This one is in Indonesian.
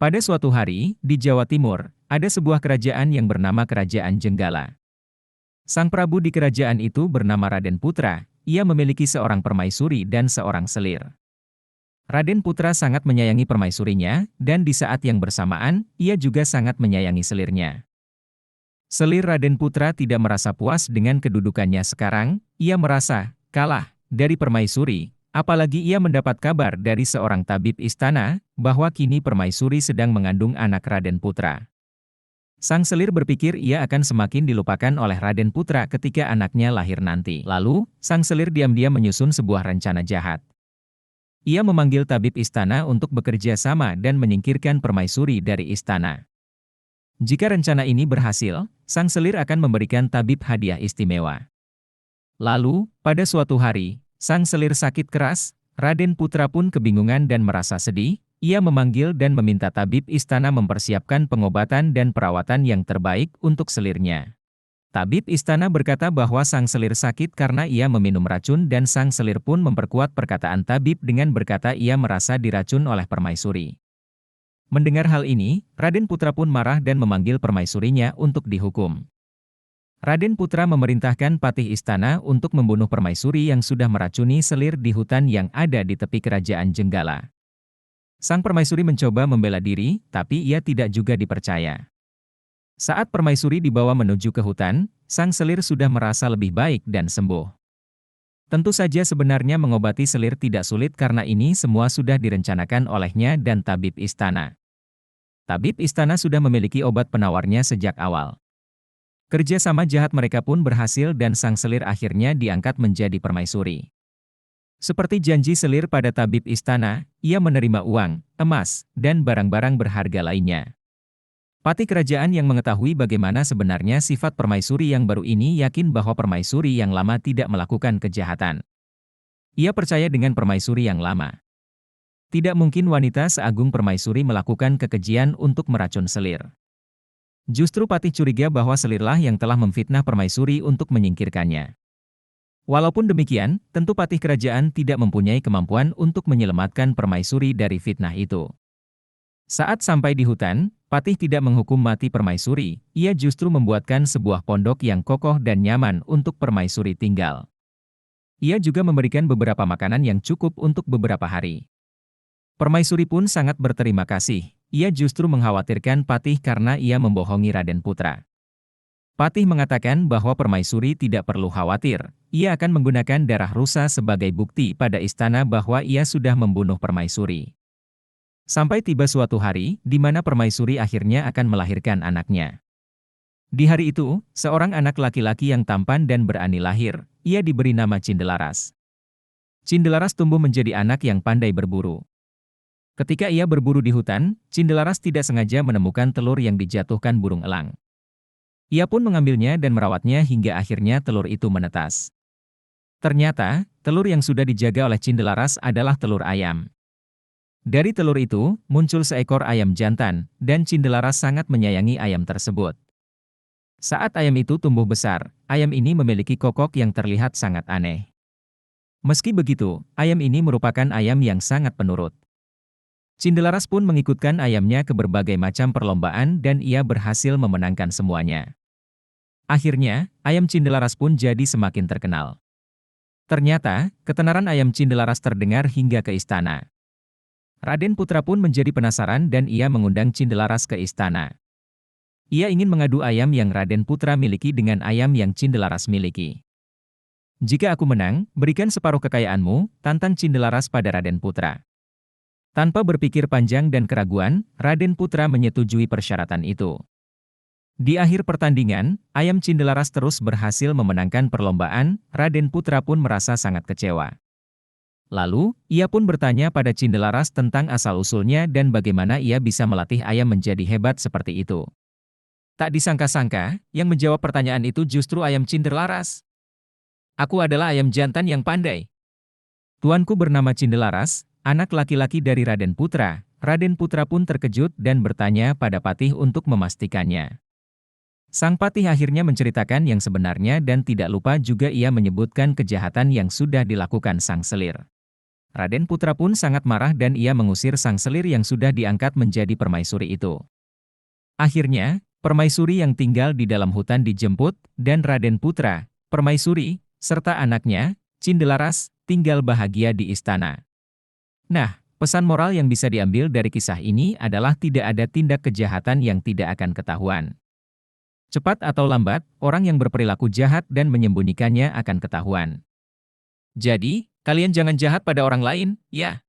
Pada suatu hari, di Jawa Timur, ada sebuah kerajaan yang bernama Kerajaan Jenggala. Sang prabu di kerajaan itu bernama Raden Putra. Ia memiliki seorang permaisuri dan seorang selir. Raden Putra sangat menyayangi permaisurinya, dan di saat yang bersamaan, ia juga sangat menyayangi selirnya. Selir Raden Putra tidak merasa puas dengan kedudukannya sekarang. Ia merasa kalah dari permaisuri, apalagi ia mendapat kabar dari seorang tabib istana bahwa kini permaisuri sedang mengandung anak Raden Putra. Sang selir berpikir ia akan semakin dilupakan oleh Raden Putra ketika anaknya lahir nanti. Lalu, sang selir diam-diam menyusun sebuah rencana jahat. Ia memanggil tabib istana untuk bekerja sama dan menyingkirkan permaisuri dari istana. Jika rencana ini berhasil, sang selir akan memberikan tabib hadiah istimewa. Lalu, pada suatu hari, sang selir sakit keras. Raden Putra pun kebingungan dan merasa sedih. Ia memanggil dan meminta tabib istana mempersiapkan pengobatan dan perawatan yang terbaik untuk selirnya. Tabib istana berkata bahwa sang selir sakit karena ia meminum racun, dan sang selir pun memperkuat perkataan tabib dengan berkata ia merasa diracun oleh permaisuri. Mendengar hal ini, Raden Putra pun marah dan memanggil permaisurinya untuk dihukum. Raden Putra memerintahkan patih istana untuk membunuh permaisuri yang sudah meracuni selir di hutan yang ada di tepi kerajaan Jenggala. Sang permaisuri mencoba membela diri, tapi ia tidak juga dipercaya. Saat permaisuri dibawa menuju ke hutan, sang selir sudah merasa lebih baik dan sembuh. Tentu saja sebenarnya mengobati selir tidak sulit karena ini semua sudah direncanakan olehnya dan tabib istana. Tabib istana sudah memiliki obat penawarnya sejak awal. Kerja sama jahat mereka pun berhasil dan sang selir akhirnya diangkat menjadi permaisuri. Seperti janji selir pada tabib istana, ia menerima uang, emas, dan barang-barang berharga lainnya. Patih kerajaan yang mengetahui bagaimana sebenarnya sifat permaisuri yang baru ini yakin bahwa permaisuri yang lama tidak melakukan kejahatan. Ia percaya dengan permaisuri yang lama. Tidak mungkin wanita seagung permaisuri melakukan kekejian untuk meracun selir. Justru patih curiga bahwa selirlah yang telah memfitnah permaisuri untuk menyingkirkannya. Walaupun demikian, tentu patih kerajaan tidak mempunyai kemampuan untuk menyelamatkan permaisuri dari fitnah itu. Saat sampai di hutan, patih tidak menghukum mati permaisuri, ia justru membuatkan sebuah pondok yang kokoh dan nyaman untuk permaisuri tinggal. Ia juga memberikan beberapa makanan yang cukup untuk beberapa hari. Permaisuri pun sangat berterima kasih, ia justru mengkhawatirkan patih karena ia membohongi Raden Putra. Patih mengatakan bahwa permaisuri tidak perlu khawatir, ia akan menggunakan darah rusa sebagai bukti pada istana bahwa ia sudah membunuh permaisuri. Sampai tiba suatu hari, di mana permaisuri akhirnya akan melahirkan anaknya. Di hari itu, seorang anak laki-laki yang tampan dan berani lahir, ia diberi nama Cindelaras. Cindelaras tumbuh menjadi anak yang pandai berburu. Ketika ia berburu di hutan, Cindelaras tidak sengaja menemukan telur yang dijatuhkan burung elang. Ia pun mengambilnya dan merawatnya hingga akhirnya telur itu menetas. Ternyata, telur yang sudah dijaga oleh Cindelaras adalah telur ayam. Dari telur itu, muncul seekor ayam jantan, dan Cindelaras sangat menyayangi ayam tersebut. Saat ayam itu tumbuh besar, ayam ini memiliki kokok yang terlihat sangat aneh. Meski begitu, ayam ini merupakan ayam yang sangat penurut. Cindelaras pun mengikutkan ayamnya ke berbagai macam perlombaan dan ia berhasil memenangkan semuanya. Akhirnya, ayam Cindelaras pun jadi semakin terkenal. Ternyata, ketenaran ayam Cindelaras terdengar hingga ke istana. Raden Putra pun menjadi penasaran dan ia mengundang Cindelaras ke istana. Ia ingin mengadu ayam yang Raden Putra miliki dengan ayam yang Cindelaras miliki. Jika aku menang, berikan separuh kekayaanmu, tantang Cindelaras pada Raden Putra. Tanpa berpikir panjang dan keraguan, Raden Putra menyetujui persyaratan itu. Di akhir pertandingan, ayam Cindelaras terus berhasil memenangkan perlombaan, Raden Putra pun merasa sangat kecewa. Lalu, ia pun bertanya pada Cindelaras tentang asal-usulnya dan bagaimana ia bisa melatih ayam menjadi hebat seperti itu. Tak disangka-sangka, yang menjawab pertanyaan itu justru ayam Cindelaras. Aku adalah ayam jantan yang pandai. Tuanku bernama Cindelaras, anak laki-laki dari Raden Putra. Raden Putra pun terkejut dan bertanya pada patih untuk memastikannya. Sang patih akhirnya menceritakan yang sebenarnya dan tidak lupa juga ia menyebutkan kejahatan yang sudah dilakukan sang selir. Raden Putra pun sangat marah dan ia mengusir sang selir yang sudah diangkat menjadi permaisuri itu. Akhirnya, permaisuri yang tinggal di dalam hutan dijemput, dan Raden Putra, permaisuri, serta anaknya, Cindelaras, tinggal bahagia di istana. Nah, pesan moral yang bisa diambil dari kisah ini adalah tidak ada tindak kejahatan yang tidak akan ketahuan. Cepat atau lambat, orang yang berperilaku jahat dan menyembunyikannya akan ketahuan. Jadi, kalian jangan jahat pada orang lain, ya.